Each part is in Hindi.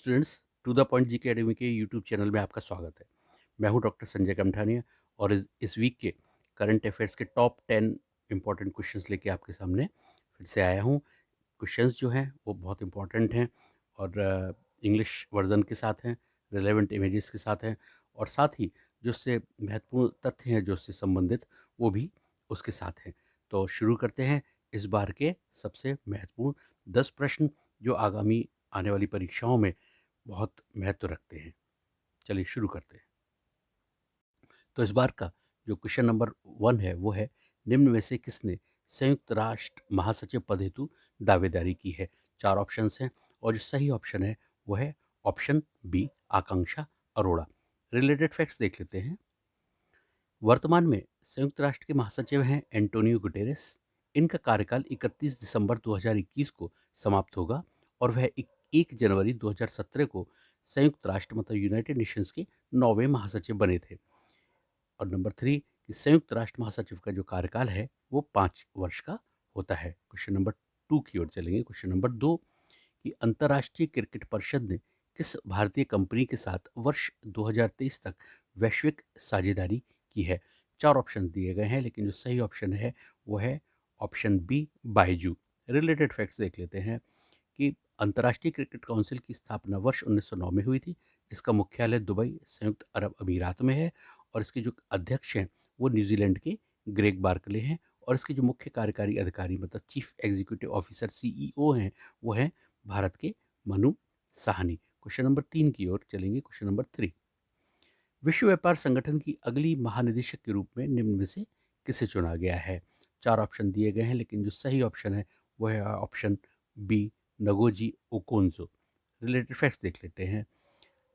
स्टूडेंट्स, टू द पॉइंट जी के अकेडमी के यूट्यूब चैनल में आपका स्वागत है। मैं हूं डॉक्टर संजय कमठानिया और इस वीक के करंट अफेयर्स के टॉप 10 इंपॉर्टेंट क्वेश्चंस लेके आपके सामने फिर से आया हूं। क्वेश्चंस जो हैं वो बहुत इंपॉर्टेंट हैं और इंग्लिश वर्जन के साथ हैं, रिलेवेंट इमेजेस के साथ हैं और साथ ही जो उससे महत्वपूर्ण तथ्य हैं जो उससे संबंधित वो भी उसके साथ हैं। तो शुरू करते हैं इस बार के सबसे महत्वपूर्ण 10 प्रश्न जो आगामी आने वाली परीक्षाओं में बहुत महत्व रखते हैं। चलिए शुरू करते हैं। तो इस बार का जो क्वेश्चन नंबर 1 है वो है, निम्न में से किसने संयुक्त राष्ट्र महासचिव पद हेतु दावेदारी की है? 4 ऑप्शंस हैं और जो सही ऑप्शन है वो है ऑप्शन बी, आकांक्षा अरोड़ा। रिलेटेड फैक्ट्स देख लेते हैं। वर्तमान में संयुक्त राष्ट्र के महासचिव हैं एंटोनियो गुटेरेस। इनका कार्यकाल 31 दिसंबर 2021 को समाप्त होगा और वह 1 जनवरी 2017 को संयुक्त राष्ट्र मतलब यूनाइटेड नेशंस के 9वें महासचिव बने थे। और नंबर 3 कि संयुक्त राष्ट्र महासचिव का जो कार्यकाल है वो 5 वर्ष का होता है। क्वेश्चन नंबर 2 की ओर चलेंगे। क्वेश्चन नंबर 2 कि अंतर्राष्ट्रीय क्रिकेट परिषद ने किस भारतीय कंपनी के साथ वर्ष 2023 तक वैश्विक साझेदारी की है? 4 ऑप्शन दिए गए हैं लेकिन जो सही ऑप्शन है वो है option B, Byju. Related facts देख लेते हैं कि अंतर्राष्ट्रीय क्रिकेट काउंसिल की स्थापना वर्ष 1909 में हुई थी। इसका मुख्यालय दुबई, संयुक्त अरब अमीरात में है और इसके जो अध्यक्ष हैं वो न्यूजीलैंड के ग्रेग बार्कले हैं और इसके जो मुख्य कार्यकारी अधिकारी मतलब चीफ एग्जीक्यूटिव ऑफिसर सीईओ हैं वो हैं भारत के मनु साहनी। क्वेश्चन नंबर 3 की ओर चलेंगे। क्वेश्चन नंबर 3, विश्व व्यापार संगठन की अगली महानिदेशक के रूप में निम्न में से किसे चुना गया है? 4 ऑप्शन दिए गए हैं लेकिन जो सही ऑप्शन है वो है option B, Ngozi Okonjo. Related facts देख लेते हैं।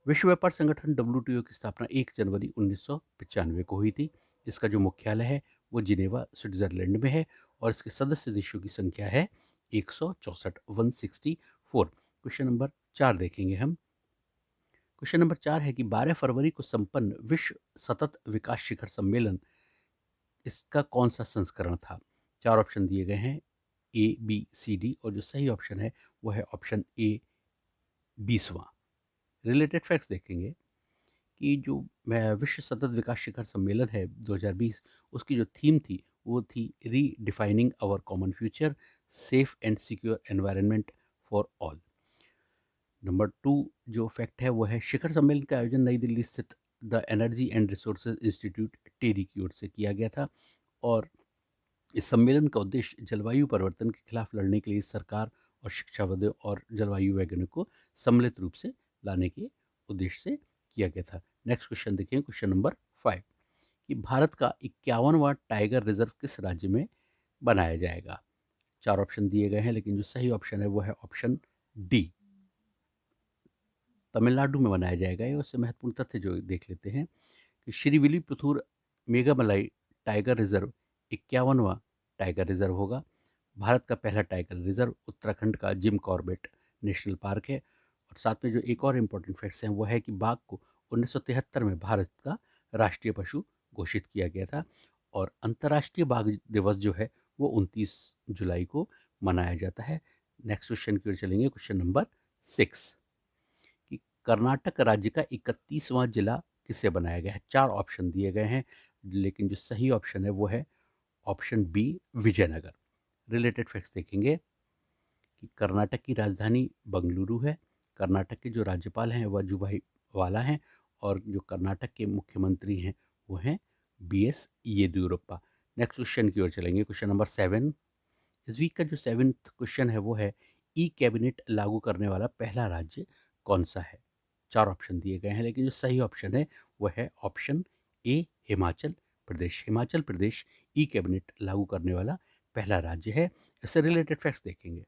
विश्व व्यापार संगठन डब्ल्यूटीओ की स्थापना 1 जनवरी 1995 को हुई थी। इसका जो मुख्यालय है वो जिनेवा, स्विट्जरलैंड में है और इसके सदस्य देशों की संख्या है 164, 164। क्वेश्चन नंबर 4 देखेंगे हम। क्वेश्चन नंबर 4 है कि 12 फरवरी को संपन्न विश्व सतत विकास शिखर सम्मेलन इसका कौन सा संस्करण था? 4 ऑप्शन दिए गए हैं, ए, बी, सी, डी और जो सही ऑप्शन है वो है ऑप्शन ए, 20वां। रिलेटेड फैक्ट्स देखेंगे कि जो विश्व सतत विकास शिखर सम्मेलन है 2020, उसकी जो थीम थी वो थी redefining our common future, safe and secure environment for all. Number 2 जो फैक्ट है वो है, शिखर सम्मेलन का आयोजन नई दिल्ली स्थित the energy and resources institute TERI की ओर से किया गया था और इस सम्मेलन का उद्देश्य जलवायु परिवर्तन के खिलाफ लड़ने के लिए सरकार और शिक्षाविदों और जलवायु वैज्ञानिकों को सम्मिलित रूप से लाने के उद्देश्य से किया गया था। नेक्स्ट क्वेश्चन देखें। क्वेश्चन नंबर 5 कि भारत का 51वां टाइगर रिजर्व किस राज्य में बनाया जाएगा? 4 ऑप्शन दिए गए हैं लेकिन जो सही ऑप्शन है वो है ऑप्शन डी, तमिलनाडु में बनाया जाएगा। ये उससे महत्वपूर्ण तथ्य जो देख लेते हैं कि श्रीविल्लीपुतूर Meghamalai tiger reserve 51वां tiger reserve होगा। भारत का पहला टाइगर रिजर्व उत्तराखंड का जिम कॉर्बेट नेशनल पार्क है। और साथ में जो एक और इम्पोर्टेंट फैक्ट्स हैं वो है कि बाघ को 1973 में भारत का राष्ट्रीय पशु घोषित किया गया था और अंतर्राष्ट्रीय बाघ दिवस जो है वो 29 जुलाई को मनाया जाता है। नेक्स्ट क्वेश्चन की ओर चलेंगे। क्वेश्चन नंबर 6 कि कर्नाटक राज्य का 31वां जिला किसे बनाया गया है? 4 ऑप्शन दिए गए हैं लेकिन जो सही ऑप्शन है वो है option B, Vijayanagara. Related facts देखेंगे कि कर्नाटक की राजधानी बंगलुरु है। कर्नाटक के जो राज्यपाल हैं वजुभाई वाला हैं और जो कर्नाटक के मुख्यमंत्री हैं वो हैं बीएस येदियुरप्पा। नेक्स्ट क्वेश्चन की ओर चलेंगे। क्वेश्चन नंबर 7, इस वीक का जो 7th क्वेश्चन है वो है, ई कैबिनेट लागू करने वाला पहला राज्य कौन सा है? 4 ऑप्शन दिए गए हैं लेकिन जो सही ऑप्शन है वो है option A, Himachal Pradesh. Himachal Pradesh e cabinet लागू करने वाला पहला राज्य है। इससे रिलेटेड फैक्ट्स देखेंगे।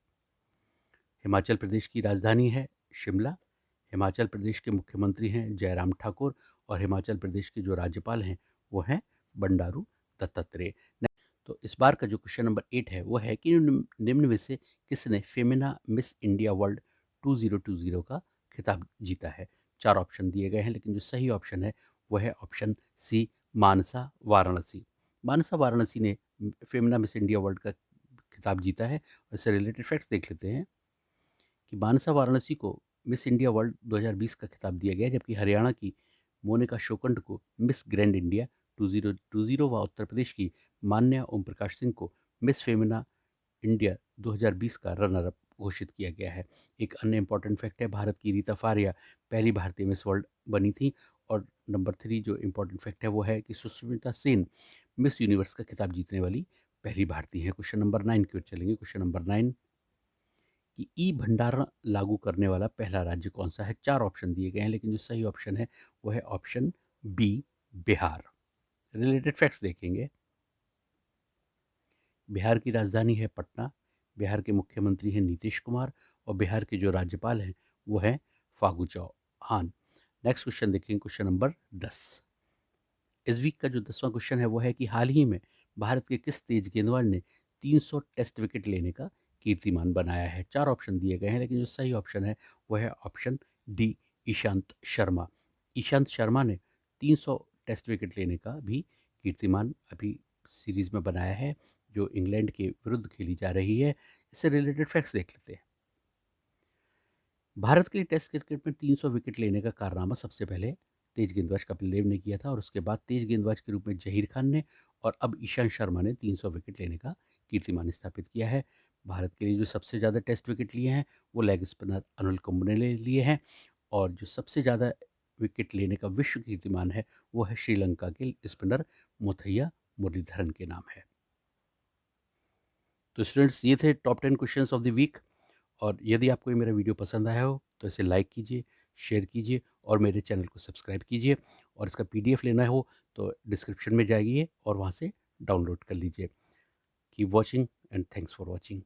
हिमाचल प्रदेश की राजधानी है शिमला। हिमाचल प्रदेश के मुख्यमंत्री हैं जयराम ठाकुर और हिमाचल प्रदेश के जो राज्यपाल हैं वो हैं बंडारू दत्तात्रेय। तो इस बार का जो क्वेश्चन नंबर 8 है वो है कि निम्न में से किसने फेमिना मिस इंडिया वर्ल्ड 2020 का खिताब जीता है? 4 ऑप्शन दिए गए हैं लेकिन जो सही ऑप्शन है वो है ऑप्शन सी, मानसा वाराणसी। मानसा वाराणसी ने फेमिना मिस इंडिया वर्ल्ड का खिताब जीता है। और इससे रिलेटेड फैक्ट्स देख लेते हैं कि मानसा वाराणसी को मिस इंडिया वर्ल्ड 2020 का खिताब दिया गया, जबकि हरियाणा की मोनिका शोकंड को मिस ग्रैंड इंडिया 2020 व उत्तर प्रदेश की मान्या ओम प्रकाश सिंह को मिस फेमिना इंडिया 2020 का रनर अप घोषित किया गया है। एक अन्य इम्पॉर्टेंट फैक्ट है, भारत की रीता फारिया पहली भारतीय मिस वर्ल्ड बनी थी। और नंबर 3 जो इम्पॉर्टेंट फैक्ट है वो है कि सुष्मिता सेन मिस यूनिवर्स का खिताब जीतने वाली पहली भारतीय है। क्वेश्चन नंबर 9 की ओर चलेंगे। क्वेश्चन नंबर 9 कि ई भंडारण लागू करने वाला पहला राज्य कौन सा है। 4 ऑप्शन दिए गए हैं, लेकिन जो सही ऑप्शन है वो है option B, Bihar. Related facts देखेंगे। बिहार की राजधानी है पटना, बिहार के मुख्यमंत्री हैं नीतीश कुमार और बिहार के जो राज्यपाल हैं वो हैं फागू चौहान। नेक्स्ट क्वेश्चन देखेंगे, क्वेश्चन नंबर 10। इस वीक का जो 10वां क्वेश्चन है वो है कि हाल ही में भारत के किस तेज गेंदबाज ने 300 टेस्ट विकेट लेने का कीर्तिमान बनाया है। 4 ऑप्शन दिए गए हैं, लेकिन जो सही ऑप्शन है वो है ऑप्शन डी, ईशांत शर्मा। ईशांत शर्मा ने 300 टेस्ट विकेट लेने का भी कीर्तिमान अभी सीरीज में बनाया है, जो इंग्लैंड के विरुद्ध खेली जा रही है। इससे रिलेटेड फैक्ट्स देख लेते हैं। भारत के लिए टेस्ट क्रिकेट में 300 विकेट लेने का कारनामा सबसे पहले तेज गेंदबाज कपिल देव ने किया था, और उसके बाद तेज गेंदबाज के रूप में जहीर खान ने, और अब ईशांत शर्मा ने 300 विकेट लेने का कीर्तिमान स्थापित किया है। भारत के लिए जो सबसे ज़्यादा टेस्ट विकेट लिए हैं वो लेग स्पिनर अनिल कुंबले ने लिए हैं, और जो सबसे ज़्यादा विकेट लेने का विश्व कीर्तिमान है वो है श्रीलंका के स्पिनर मुथैया मुरलीधरन के नाम है। तो स्टूडेंट्स, ये थे top 10 questions of the week. और यदि आपको ये मेरा वीडियो पसंद आया हो तो इसे लाइक कीजिए, शेयर कीजिए और मेरे चैनल को सब्सक्राइब कीजिए। और इसका पीडीएफ लेना हो तो डिस्क्रिप्शन में जाइए और वहाँ से डाउनलोड कर लीजिए। Keep watching and thanks for watching.